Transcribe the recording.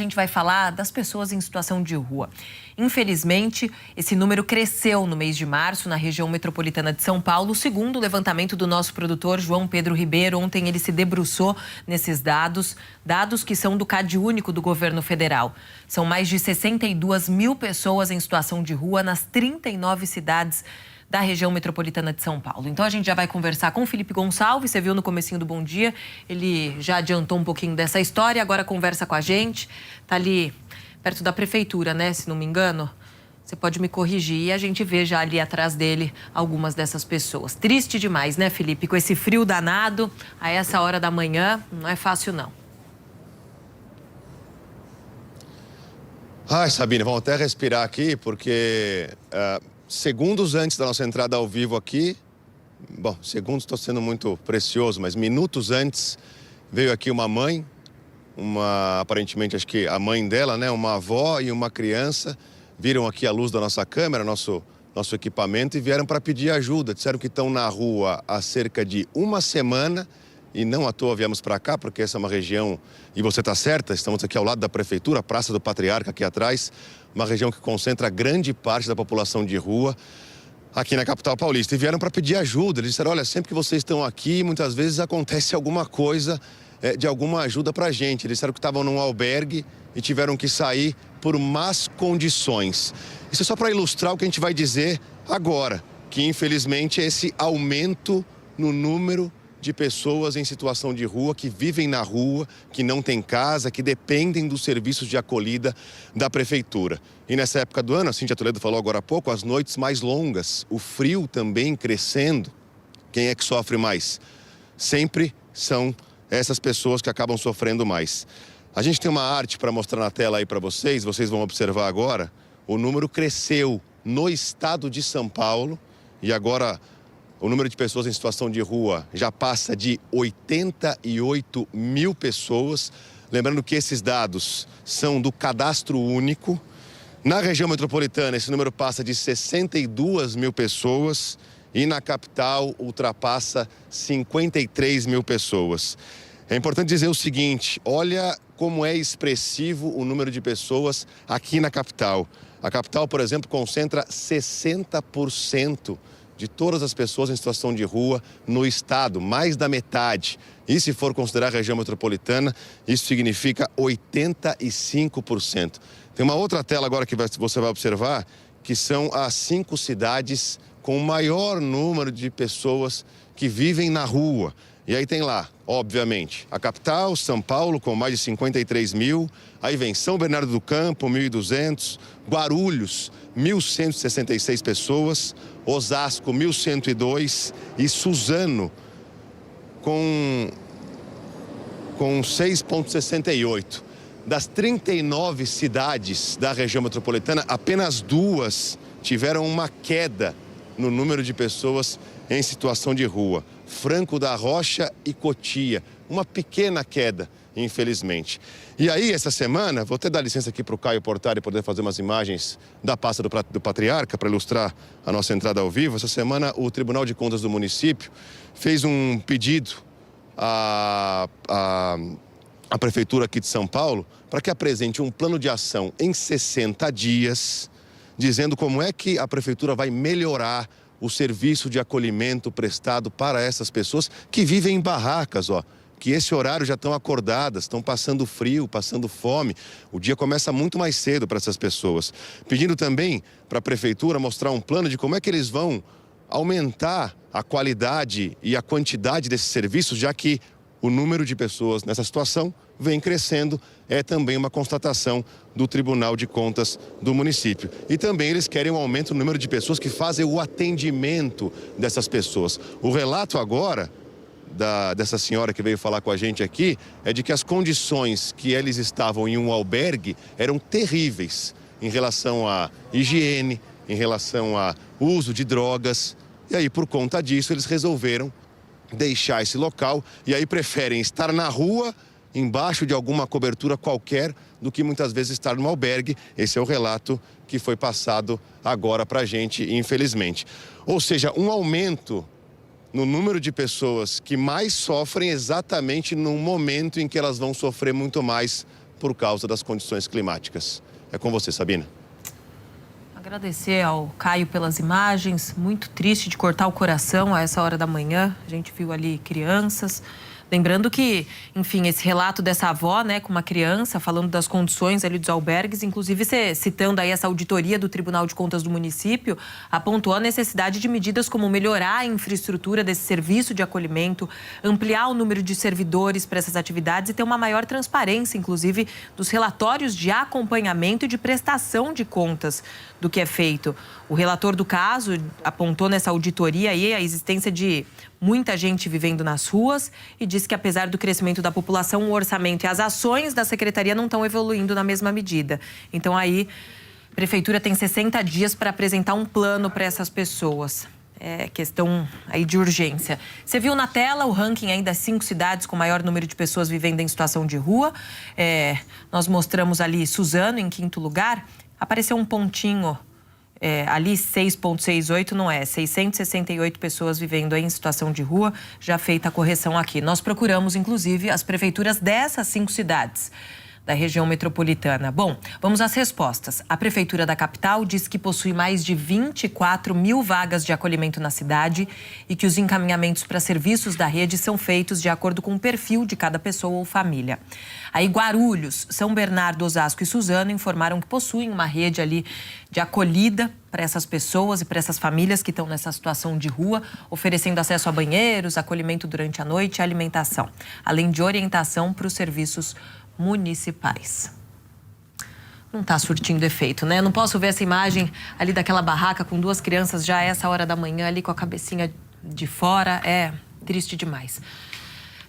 gente vai falar das pessoas em situação de rua. Infelizmente, esse número cresceu no mês de março na região metropolitana de São Paulo, segundo o levantamento do nosso produtor João Pedro Ribeiro. Ontem ele se debruçou nesses dados que são do CadÚnico do governo federal. São mais de 62 mil pessoas em situação de rua nas 39 cidades da região metropolitana de São Paulo. Então a gente já vai conversar com o Felipe Gonçalves, você viu no comecinho do Bom Dia, ele já adiantou um pouquinho dessa história, agora conversa com a gente, tá ali perto da prefeitura, né, se não me engano. Você pode me corrigir e a gente vê já ali atrás dele algumas dessas pessoas. Triste demais, né, Felipe? Com esse frio danado, a essa hora da manhã, não é fácil não. Ai, Sabine, vamos até respirar aqui, porque segundos antes da nossa entrada ao vivo aqui, bom, segundos estou sendo muito precioso, mas minutos antes, veio aqui uma mãe, aparentemente acho que a mãe dela, né, uma avó e uma criança, viram aqui a luz da nossa câmera, nosso equipamento, e vieram para pedir ajuda. Disseram que estão na rua há cerca de uma semana, e não à toa viemos para cá, porque essa é uma região, e você está certa, estamos aqui ao lado da prefeitura, Praça do Patriarca aqui atrás, uma região que concentra grande parte da população de rua aqui na capital paulista. E vieram para pedir ajuda. Eles disseram, olha, sempre que vocês estão aqui, muitas vezes acontece alguma coisa de alguma ajuda para a gente. Eles disseram que estavam num albergue e tiveram que sair por más condições. Isso é só para ilustrar o que a gente vai dizer agora, que infelizmente é esse aumento no número de pessoas em situação de rua, que vivem na rua, que não têm casa, que dependem dos serviços de acolhida da prefeitura. E nessa época do ano, a Cíntia Toledo falou agora há pouco, as noites mais longas, o frio também crescendo. Quem é que sofre mais? Sempre são essas pessoas que acabam sofrendo mais. A gente tem uma arte para mostrar na tela aí para vocês vão observar agora, o número cresceu no estado de São Paulo e agora o número de pessoas em situação de rua já passa de 88 mil pessoas. Lembrando que esses dados são do Cadastro Único. Na região metropolitana, esse número passa de 62 mil pessoas e na capital ultrapassa 53 mil pessoas. É importante dizer o seguinte, olha como é expressivo o número de pessoas aqui na capital. A capital, por exemplo, concentra 60% de todas as pessoas em situação de rua no estado, mais da metade. E se for considerar a região metropolitana, isso significa 85%. Tem uma outra tela agora que você vai observar, que são as 5 cidades com o maior número de pessoas que vivem na rua. E aí tem lá, obviamente, a capital, São Paulo, com mais de 53 mil. Aí vem São Bernardo do Campo, 1.200. Guarulhos, 1.166 pessoas. Osasco, 1.102. E Suzano, com 6,68. Das 39 cidades da região metropolitana, apenas 2 tiveram uma queda no número de pessoas em situação de rua. Franco da Rocha e Cotia. Uma pequena queda, infelizmente. E aí, essa semana, vou até dar licença aqui para o Caio Portari poder fazer umas imagens da Praça do Patriarca para ilustrar a nossa entrada ao vivo. Essa semana, o Tribunal de Contas do município fez um pedido à Prefeitura aqui de São Paulo para que apresente um plano de ação em 60 dias, dizendo como é que a Prefeitura vai melhorar o serviço de acolhimento prestado para essas pessoas que vivem em barracas, que esse horário já estão acordadas, estão passando frio, passando fome. O dia começa muito mais cedo para essas pessoas. Pedindo também para a Prefeitura mostrar um plano de como é que eles vão aumentar a qualidade e a quantidade desses serviços, já que o número de pessoas nessa situação vem crescendo, é também uma constatação do Tribunal de Contas do município. E também eles querem um aumento no número de pessoas que fazem o atendimento dessas pessoas. O relato agora dessa senhora que veio falar com a gente aqui é de que as condições que eles estavam em um albergue eram terríveis em relação à higiene, em relação ao uso de drogas. E aí, por conta disso, eles resolveram deixar esse local e aí preferem estar na rua, embaixo de alguma cobertura qualquer, do que muitas vezes estar no albergue. Esse é o relato que foi passado agora para a gente, infelizmente. Ou seja, um aumento no número de pessoas que mais sofrem exatamente no momento em que elas vão sofrer muito mais por causa das condições climáticas. É com você, Sabina. Agradecer ao Caio pelas imagens, muito triste de cortar o coração a essa hora da manhã. A gente viu ali crianças. Lembrando que, enfim, esse relato dessa avó, né, com uma criança, falando das condições ali dos albergues, inclusive citando aí essa auditoria do Tribunal de Contas do município, apontou a necessidade de medidas como melhorar a infraestrutura desse serviço de acolhimento, ampliar o número de servidores para essas atividades e ter uma maior transparência, inclusive, dos relatórios de acompanhamento e de prestação de contas do que é feito. O relator do caso apontou nessa auditoria aí a existência de muita gente vivendo nas ruas e disse que, apesar do crescimento da população, o orçamento e as ações da secretaria não estão evoluindo na mesma medida. Então, aí, a prefeitura tem 60 dias para apresentar um plano para essas pessoas. É questão aí de urgência. Você viu na tela o ranking aí das 5 cidades com maior número de pessoas vivendo em situação de rua. Nós mostramos ali Suzano em 5º lugar. Apareceu um pontinho ali 6,68, não é? 668 pessoas vivendo em situação de rua, já feita a correção aqui. Nós procuramos, inclusive, as prefeituras dessas 5 cidades da região metropolitana. Bom, vamos às respostas. A Prefeitura da capital diz que possui mais de 24 mil vagas de acolhimento na cidade e que os encaminhamentos para serviços da rede são feitos de acordo com o perfil de cada pessoa ou família. Aí Guarulhos, São Bernardo, Osasco e Suzano informaram que possuem uma rede ali de acolhida para essas pessoas e para essas famílias que estão nessa situação de rua, oferecendo acesso a banheiros, acolhimento durante a noite e alimentação, além de orientação para os serviços municipais. Não está surtindo efeito, né? Eu não posso ver essa imagem ali daquela barraca com 2 crianças já a essa hora da manhã ali com a cabecinha de fora. É triste demais.